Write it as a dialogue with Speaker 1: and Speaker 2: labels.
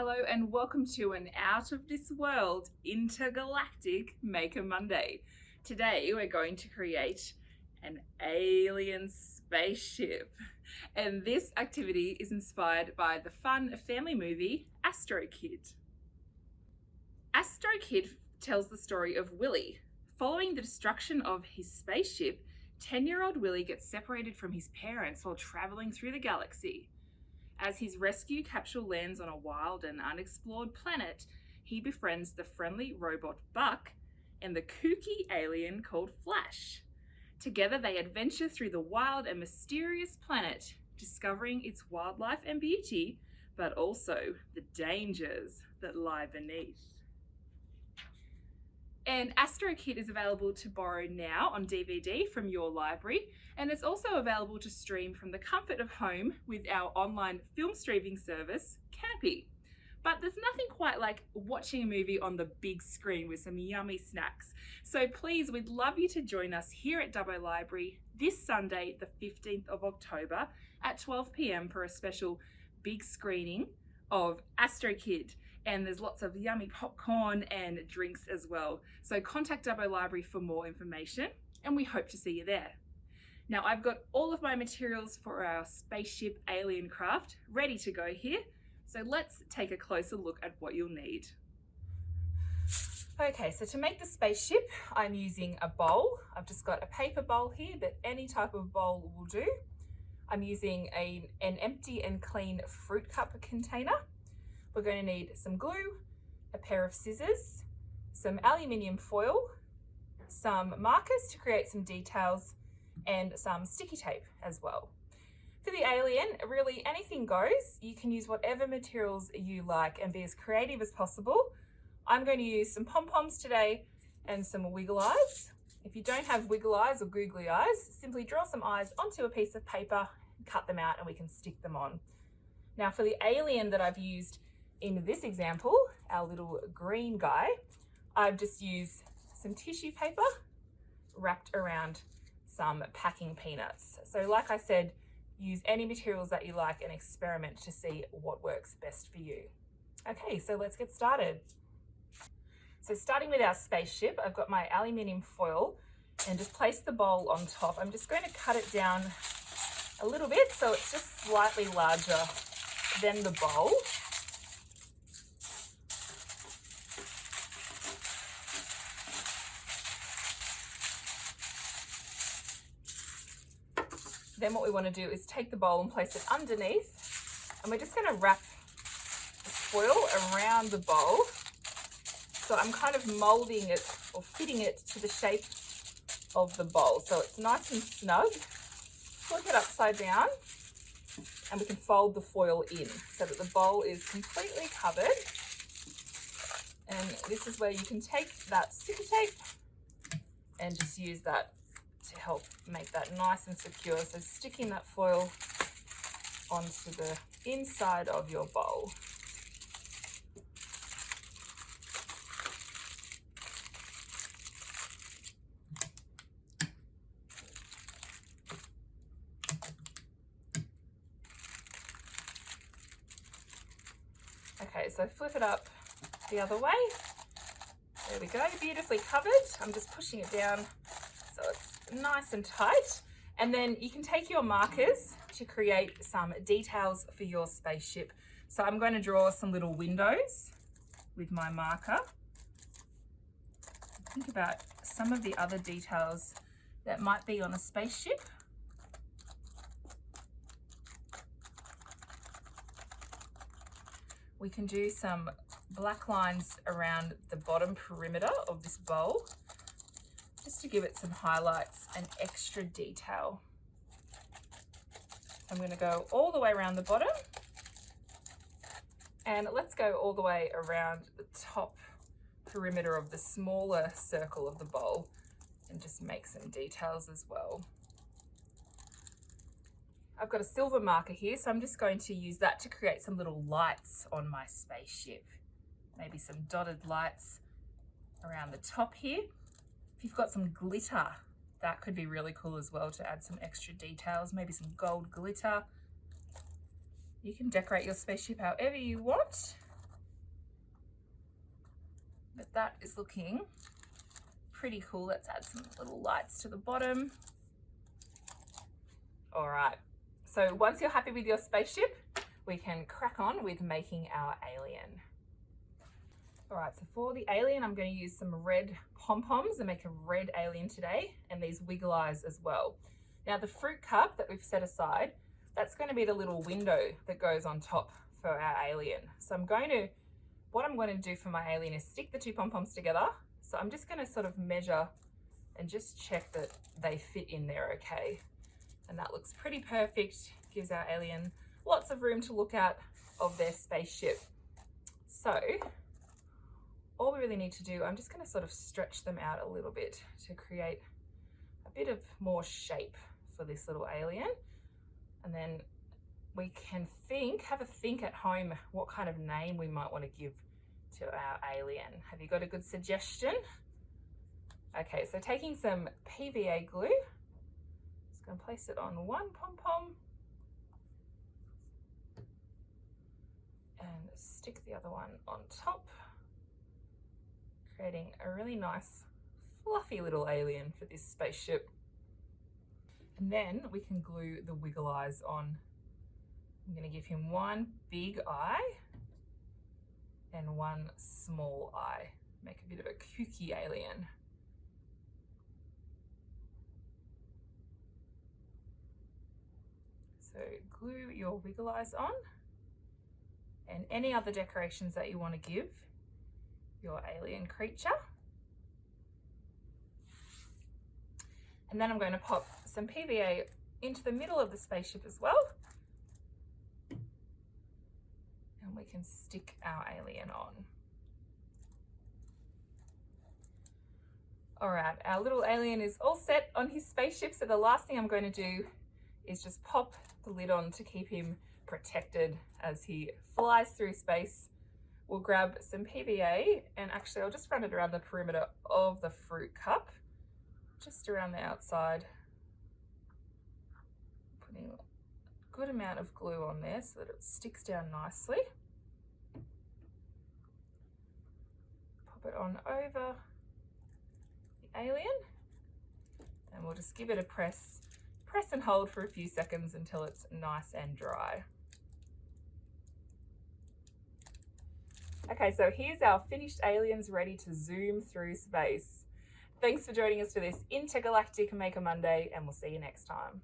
Speaker 1: Hello and welcome to an out of this world intergalactic Maker Monday. Today we're going to create an alien spaceship. And this activity is inspired by the fun family movie Astro Kid. Astro Kid tells the story of Willie. Following the destruction of his spaceship, 10-year-old Willie gets separated from his parents while traveling through the galaxy. As his rescue capsule lands on a wild and unexplored planet, he befriends the friendly robot Buck and the kooky alien called Flash. Together they adventure through the wild and mysterious planet, discovering its wildlife and beauty, but also the dangers that lie beneath. And Astro Kid is available to borrow now on DVD from your library, and it's also available to stream from the comfort of home with our online film streaming service, Canopy. But there's nothing quite like watching a movie on the big screen with some yummy snacks. So please, we'd love you to join us here at Dubbo Library this Sunday, the 15th of October at 12 p.m. for a special big screening of Astro Kid. And there's lots of yummy popcorn and drinks as well. So contact Dubbo Library for more information, and we hope to see you there. Now I've got all of my materials for our spaceship alien craft ready to go here. So let's take a closer look at what you'll need. Okay, so to make the spaceship, I'm using a bowl. I've just got a paper bowl here, but any type of bowl will do. I'm using an empty and clean fruit cup container. We're going to need some glue, a pair of scissors, some aluminium foil, some markers to create some details, and some sticky tape as well. For the alien, really anything goes. You can use whatever materials you like and be as creative as possible. I'm going to use some pom-poms today and some wiggle eyes. If you don't have wiggle eyes or googly eyes, simply draw some eyes onto a piece of paper, cut them out, and we can stick them on. Now for the alien that I've used in this example, our little green guy, I've just used some tissue paper wrapped around some packing peanuts. So like I said, use any materials that you like and experiment to see what works best for you. Okay, so let's get started. So starting with our spaceship, I've got my aluminium foil and just place the bowl on top. I'm just going to cut it down a little bit so it's just slightly larger than the bowl. Then what we want to do is take the bowl and place it underneath, and we're just going to wrap the foil around the bowl. So I'm kind of molding it or fitting it to the shape of the bowl so it's nice and snug. Flip it upside down and we can fold the foil in so that the bowl is completely covered. And this is where you can take that sticky tape and just use that to help make that nice and secure. So sticking that foil onto the inside of your bowl. Okay, so flip it up the other way. There we go, beautifully covered. I'm just pushing it down so it's nice and tight. And then you can take your markers to create some details for your spaceship. So I'm going to draw some little windows with my marker. Think about some of the other details that might be on a spaceship. We can do some black lines around the bottom perimeter of this bowl, just to give it some highlights and extra detail. I'm going to go all the way around the bottom, and let's go all the way around the top perimeter of the smaller circle of the bowl and just make some details as well. I've got a silver marker here, so I'm just going to use that to create some little lights on my spaceship. Maybe some dotted lights around the top here. If you've got some glitter, that could be really cool as well to add some extra details, maybe some gold glitter. You can decorate your spaceship however you want. But that is looking pretty cool. Let's add some little lights to the bottom. All right, so once you're happy with your spaceship, we can crack on with making our alien. All right, so for the alien, I'm going to use some red pom-poms and make a red alien today, and these wiggle eyes as well. Now the fruit cup that we've set aside, that's going to be the little window that goes on top for our alien. So what I'm going to do for my alien is stick the two pom-poms together. So I'm just going to sort of measure and just check that they fit in there okay. And that looks pretty perfect, gives our alien lots of room to look at of their spaceship. So all we really need to do, I'm just going to sort of stretch them out a little bit to create a bit of more shape for this little alien. And then we can have a think at home what kind of name we might want to give to our alien. Have you got a good suggestion? Okay, so taking some PVA glue, just going to place it on one pom-pom and stick the other one on top, creating a really nice fluffy little alien for this spaceship. And then we can glue the wiggle eyes on. I'm going to give him one big eye and one small eye. Make a bit of a kooky alien. So glue your wiggle eyes on, and any other decorations that you want to give your alien creature. And then I'm going to pop some PVA into the middle of the spaceship as well. And we can stick our alien on. All right, our little alien is all set on his spaceship. So the last thing I'm going to do is just pop the lid on to keep him protected as he flies through space. We'll grab some PVA, and actually I'll just run it around the perimeter of the fruit cup, just around the outside, putting a good amount of glue on there so that it sticks down nicely. Pop it on over the alien, and we'll just give it a press and hold for a few seconds until it's nice and dry. Okay, so here's our finished aliens ready to zoom through space. Thanks for joining us for this Intergalactic Maker Monday, and we'll see you next time.